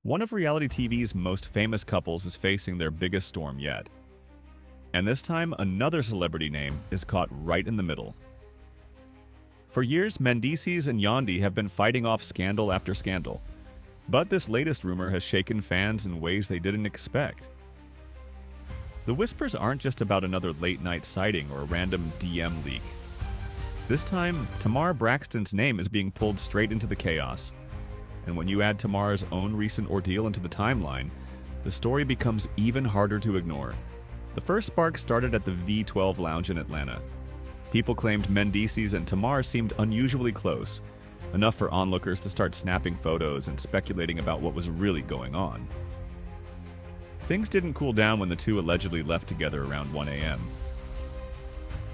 One of reality TV's most famous couples is facing their biggest storm yet. And this time, another celebrity name is caught right in the middle. For years, Mendeecees and Yandy have been fighting off scandal after scandal. But this latest rumor has shaken fans in ways they didn't expect. The whispers aren't just about another late-night sighting or a random DM leak. This time, Tamar Braxton's name is being pulled straight into the chaos. And when you add Tamar's own recent ordeal into the timeline, the story becomes even harder to ignore. The first spark started at the V12 Lounge in Atlanta. People claimed Mendeecees and Tamar seemed unusually close, enough for onlookers to start snapping photos and speculating about what was really going on. Things didn't cool down when the two allegedly left together around 1 a.m.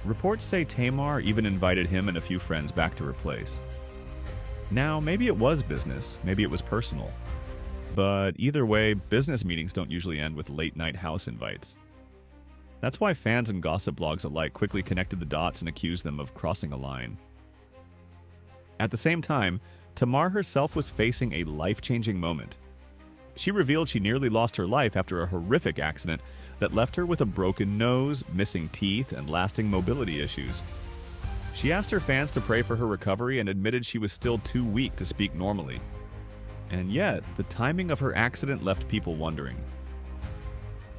Reports say Tamar even invited him and a few friends back to her place. Now, maybe it was business, maybe it was personal. But either way, business meetings don't usually end with late-night house invites. That's why fans and gossip blogs alike quickly connected the dots and accused them of crossing a line. At the same time, Tamar herself was facing a life-changing moment. She revealed she nearly lost her life after a horrific accident that left her with a broken nose, missing teeth, and lasting mobility issues. She asked her fans to pray for her recovery and admitted she was still too weak to speak normally. And yet, the timing of her accident left people wondering.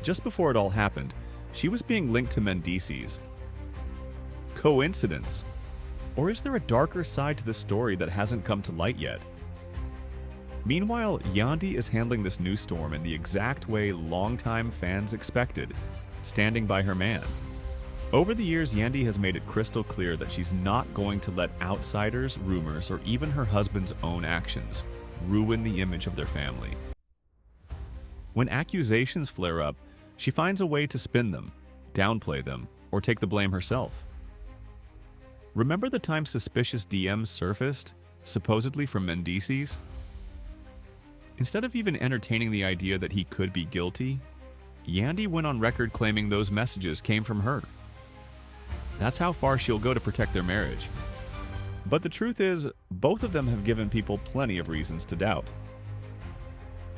Just before it all happened, she was being linked to Mendeecees. Coincidence? Or is there a darker side to the story that hasn't come to light yet? Meanwhile, Yandy is handling this new storm in the exact way longtime fans expected, standing by her man. Over the years, Yandy has made it crystal clear that she's not going to let outsiders, rumors, or even her husband's own actions ruin the image of their family. When accusations flare up, she finds a way to spin them, downplay them, or take the blame herself. Remember the time suspicious DMs surfaced, supposedly from Mendeecees? Instead of even entertaining the idea that he could be guilty, Yandy went on record claiming those messages came from her. That's how far she'll go to protect their marriage. But the truth is, both of them have given people plenty of reasons to doubt.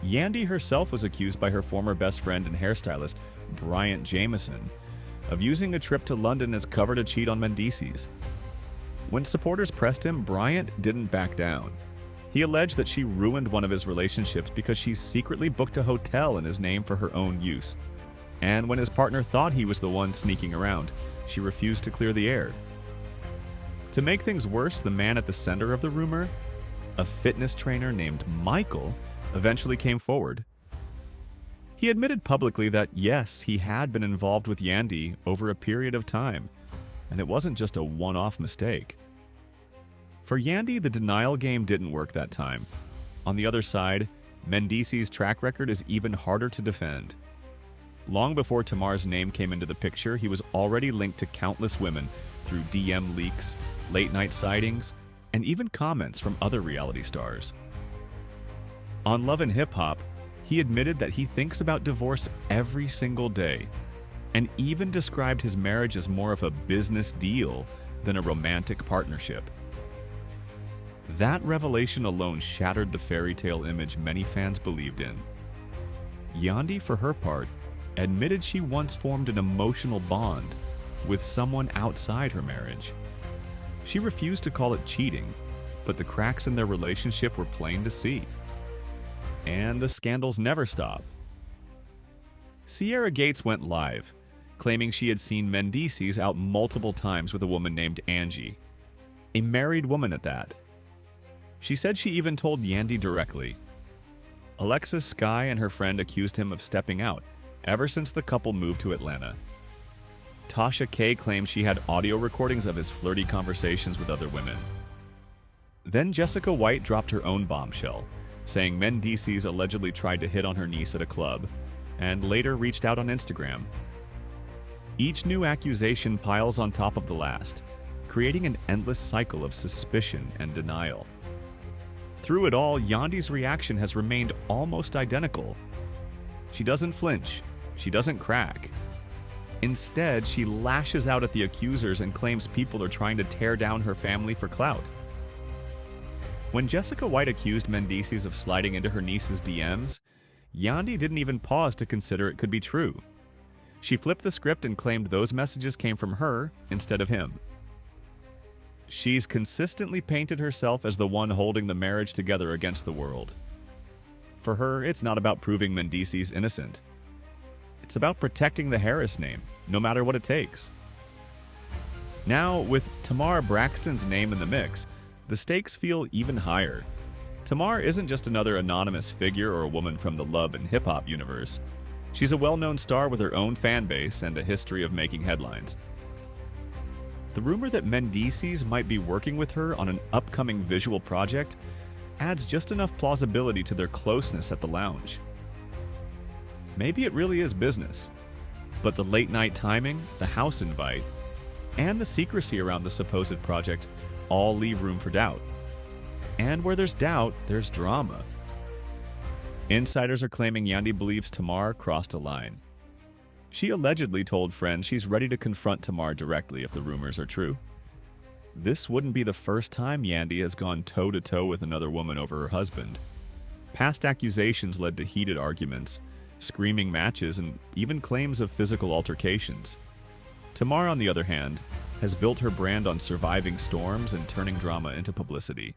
Yandy herself was accused by her former best friend and hairstylist, Bryant Jameson, of using a trip to London as cover to cheat on Mendeecees. When supporters pressed him, Bryant didn't back down. He alleged that she ruined one of his relationships because she secretly booked a hotel in his name for her own use. And when his partner thought he was the one sneaking around, she refused to clear the air. To make things worse, the man at the center of the rumor, a fitness trainer named Michael, eventually came forward. He admitted publicly that yes, he had been involved with Yandy over a period of time, and it wasn't just a one-off mistake. For Yandy, the denial game didn't work that time. On the other side, Mendeecees' track record is even harder to defend. Long before Tamar's name came into the picture, he was already linked to countless women through DM leaks, late-night sightings, and even comments from other reality stars. On Love and Hip Hop, he admitted that he thinks about divorce every single day, and even described his marriage as more of a business deal than a romantic partnership. That revelation alone shattered the fairy tale image many fans believed in. Yandy, for her part, admitted she once formed an emotional bond with someone outside her marriage. She refused to call it cheating, but the cracks in their relationship were plain to see. And the scandals never stop. Sierra Gates went live, claiming she had seen Mendeecees out multiple times with a woman named Angie, a married woman at that. She said she even told Yandy directly. Alexis Skye and her friend accused him of stepping out ever since the couple moved to Atlanta. Tasha K claimed she had audio recordings of his flirty conversations with other women. Then Jessica White dropped her own bombshell, saying Mendeecees allegedly tried to hit on her niece at a club, and later reached out on Instagram. Each new accusation piles on top of the last, creating an endless cycle of suspicion and denial. Through it all, Yandy's reaction has remained almost identical. She doesn't flinch. She doesn't crack. Instead, she lashes out at the accusers and claims people are trying to tear down her family for clout. When Jessica White accused Mendeecees of sliding into her niece's DMs, Yandy didn't even pause to consider it could be true. She flipped the script and claimed those messages came from her instead of him. She's consistently painted herself as the one holding the marriage together against the world. For her, it's not about proving Mendeecees innocent. It's about protecting the Harris name, no matter what it takes. Now, with Tamar Braxton's name in the mix, the stakes feel even higher. Tamar isn't just another anonymous figure or a woman from the love and hip-hop universe. She's a well-known star with her own fan base and a history of making headlines. The rumor that Mendeecees might be working with her on an upcoming visual project adds just enough plausibility to their closeness at the lounge. Maybe it really is business, but the late-night timing, the house invite, and the secrecy around the supposed project all leave room for doubt. And where there's doubt, there's drama. Insiders are claiming Yandy believes Tamar crossed a line. She allegedly told friends she's ready to confront Tamar directly if the rumors are true. This wouldn't be the first time Yandy has gone toe-to-toe with another woman over her husband. Past accusations led to heated arguments, screaming matches, and even claims of physical altercations. Tamar, on the other hand, has built her brand on surviving storms and turning drama into publicity.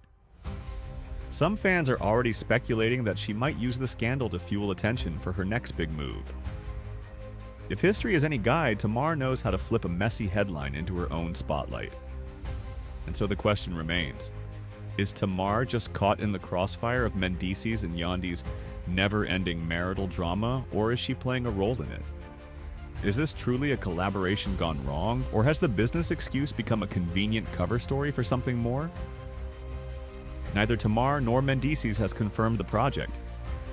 Some fans are already speculating that she might use the scandal to fuel attention for her next big move. If history is any guide, Tamar knows how to flip a messy headline into her own spotlight. And so the question remains, is Tamar just caught in the crossfire of Mendeecees and Yandy's never-ending marital drama, or is she playing a role in it? Is this truly a collaboration gone wrong, or has the business excuse become a convenient cover story for something more? Neither Tamar nor Mendeecees has confirmed the project,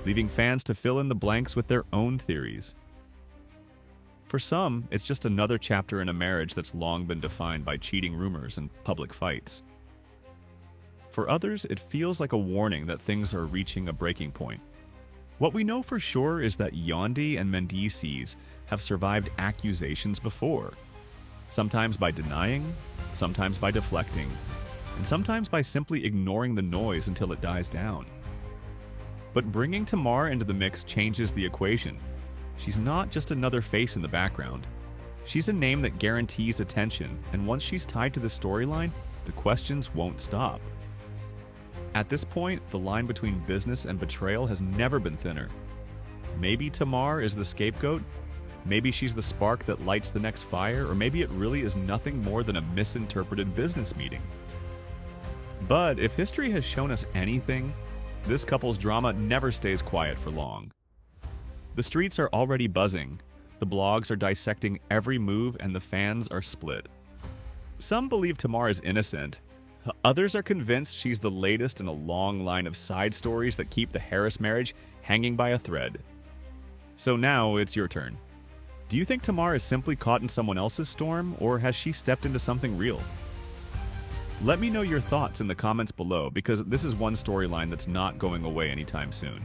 leaving fans to fill in the blanks with their own theories. For some, it's just another chapter in a marriage that's long been defined by cheating rumors and public fights. For others, it feels like a warning that things are reaching a breaking point. What we know for sure is that Yandy and Mendeecees have survived accusations before, sometimes by denying, sometimes by deflecting, and sometimes by simply ignoring the noise until it dies down. But bringing Tamar into the mix changes the equation. She's not just another face in the background. She's a name that guarantees attention, and once she's tied to the storyline, the questions won't stop. At this point, the line between business and betrayal has never been thinner. Maybe Tamar is the scapegoat, maybe she's the spark that lights the next fire, or maybe it really is nothing more than a misinterpreted business meeting. But if history has shown us anything, this couple's drama never stays quiet for long. The streets are already buzzing, the blogs are dissecting every move, and the fans are split. Some believe Tamar is innocent. Others are convinced she's the latest in a long line of side stories that keep the Harris marriage hanging by a thread. So now it's your turn. Do you think Tamar is simply caught in someone else's storm, or has she stepped into something real? Let me know your thoughts in the comments below, because this is one storyline that's not going away anytime soon.